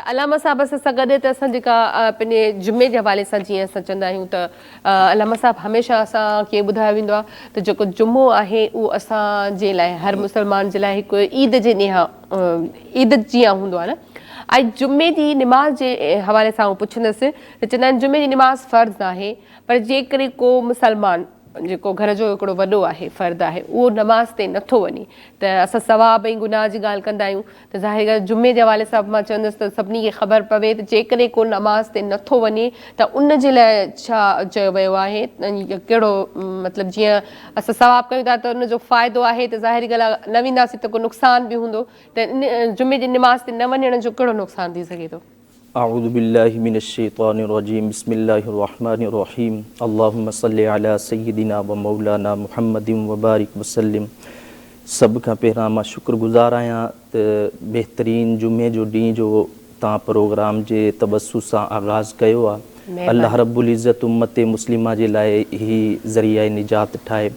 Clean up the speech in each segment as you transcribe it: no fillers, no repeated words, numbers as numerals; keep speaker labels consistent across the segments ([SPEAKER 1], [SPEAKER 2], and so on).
[SPEAKER 1] अलामा साहब सां गॾु त असां जेका पंहिंजे जुमे जे हवाले सां जीअं असां चवंदा आहियूं त अलामा साहब हमेशह असांखे ॿुधायो वेंदो आहे त जेको जुमो आहे उहो असांजे लाइ हर मुस्लमान जे लाइ हिकु ईद जे ॾींहुं ईद जीअं हूंदो आहे न। ऐं जुमे जी निमाज़ जे हवाले सां पुछंदसि त चवंदा आहिनि जुमे जी निमाज़ फ़र्ज़ु आहे, पर जेकॾहिं को मुसलमान जेको घर जो हिकिड़ो वॾो आहे फ़र्द आहे उहो नमाज़ ते नथो वञे त असां सवाब ऐं गुनाह जी ॻाल्हि कंदा आहियूं त ज़ाहिर ॻाल्हि जुमे जे हवाले सां मां चवंदसि त सभिनी खे ख़बर पवे त जेकॾहिं को नमाज़ ते नथो वञे त उन जे लाइ छा चयो वियो आहे, कहिड़ो मतिलबु जीअं असां सवाब कयूं था त उनजो फ़ाइदो आहे त ज़ाहिरी ॻाल्हि आहे न वेंदासीं त को नुक़सान बि हूंदो त इन जुमे जी निमाज़ ते न वञण जो कहिड़ो नुक़सान थी सघे थो?
[SPEAKER 2] अऊज़ु बिल्लाहि मिनश्शैतानिर्रजीम बिस्मिल्लाहिर्रहमानिर्रहीम अल्लाहुम्मा सल्लि अला सय्यिदिना व मौलाना मुहम्मदिन व बारिक वसल्लिम। सभ खां पहिरां मां शुक्रगुज़ार आहियां त बहितरीन जुमे जो ॾींहुं जो तव्हां प्रोग्राम जे तबस्सुस सां आगाज़ कयो आहे। अल्लाह रब्बुल इज़्ज़त उम्मत मुस्लिमा जे लाइ ही ज़रिया निजात ठाहे।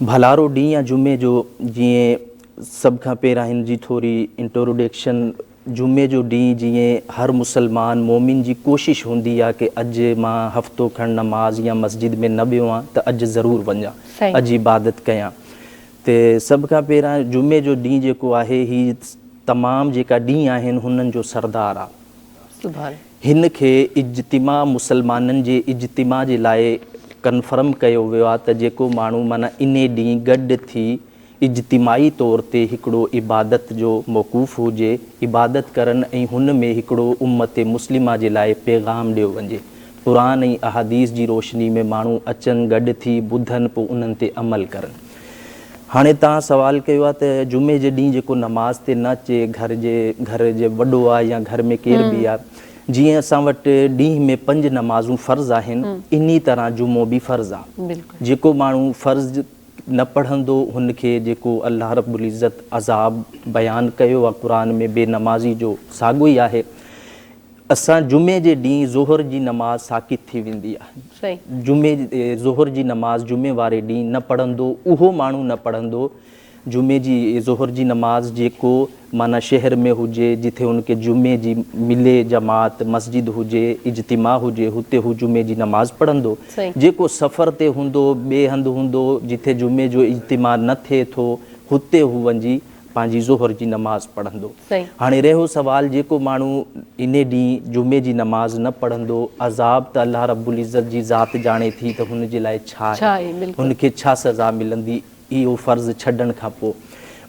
[SPEAKER 2] भलारो ॾींहुं आहे जुमे जो। जीअं सभ खां पहिरां हिन जी थोरी इंट्रोडक्शन, जुमे जो ॾींहुं जीअं हर मुसलमान मोमिन जी कोशिशि हूंदी आहे कि अॼु मां हफ़्तो खनि नमाज़ या मस्जिद में न वियो आहियां त अॼु ज़रूरु वञा, अॼु इबादत कयां। त सभ खां पहिरां जुमे जो ॾींहुं जेको आहे ही तमामु जेका ॾींहं आहिनि हुननि जो सरदार आहे। हिन खे इज्तिमा मुसलमाननि जे इज्तिमा जे लाइ कन्फर्म कयो वियो आहे त जेको माण्हू माना इन ॾींहुं गॾु थी इज्तिमाही तौर ते हिकिड़ो इबादत जो मौक़ूफ़ हुजे, इबादत करनि ऐं हुन में हिकिड़ो उम्मत मुस्लिमा जे लाइ पैगाम ॾियो वञे। क़ुरान ऐं अहादीस जी रोशनी में माण्हू अचनि, गॾु थी ॿुधनि, पोइ उन्हनि ते अमल करनि। हाणे तव्हां सुवालु कयो आहे त जुमे जे ॾींहुं जेको नमाज़ ते न अचे, घर जे वॾो आहे या घर में केर बि आहे, जीअं असां वटि ॾींहं में 5 नमाज़ूं फ़र्ज़ु आहिनि, इन तरह जुमो बि फ़र्ज़ु आहे। जेको माण्हू फ़र्ज़ु न पढ़ंदो हुनखे जेको अल्लाह रब्बुल इज़्ज़त अज़ाब बयानु कयो आहे क़ुरान में बेनमाज़ी जो, साॻियो ई आहे। असां जुमे जे ॾींहुं ज़ोहर जी नमाज़ साक़ित थी वेंदी आहे। ज़ोहर जी नमाज़ जुमे वारे ॾींहुं न पढ़ंदो, उहो माण्हू न पढ़ंदो जुमे जी ज़ोहर जी नमाज़ जेको माना शहर में हुजे, जिथे हुनखे जुमे जी मिले जमात, मस्जिद हुजे, इज्तिमा हुजे, हुते हू जुमे जी नमाज़ पढ़ंदो। जेको सफ़र ते हूंदो, ॿिए हंधि हूंदो जिथे जुमे जो इज्तिमा न थिए थो, हुते हू वञी पंहिंजी ज़ोहर जी नमाज़ पढ़ंदो। हाणे रहियो सवाल, जेको माण्हू इन ॾींहुं जुमे जी नमाज़ न पढ़ंदो, अज़ाब त अल्लाह रब्बुल इज़्ज़त जी ज़ात जाणे थी त हुन जे लाइ छा आहे, हुनखे छा सज़ा मिलंदी इहो फ़र्ज़ु छॾण खां पोइ।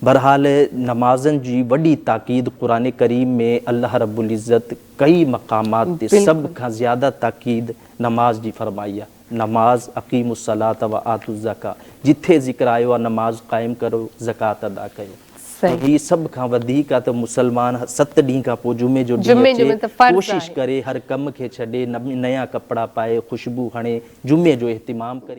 [SPEAKER 2] बहरहाल नमाज़नि जी वॾी ताक़ीद क़ुरान करीम में अल्लाह रब्बुल इज़्ज़त कई मक़ामात ते सभ खां ज़्यादा ताक़ीद नमाज़ जी फ़रमाई आहे। नमाज़ अक़ीमुस्सलात व आतु ज़का, जिथे ज़िक्र आयो आहे नमाज़ क़ाइमु करो, ज़कात अदा कयो। ही सभ खां वधीक आहे त मुसलमान 7 ॾींहं खां पोइ जुमे जो ॾींहुं अचे, कोशिशि करे हर कम खे छॾे, नया कपिड़ा पाए, ख़ुशबू हणे जुमे जो इहतिमाम करे।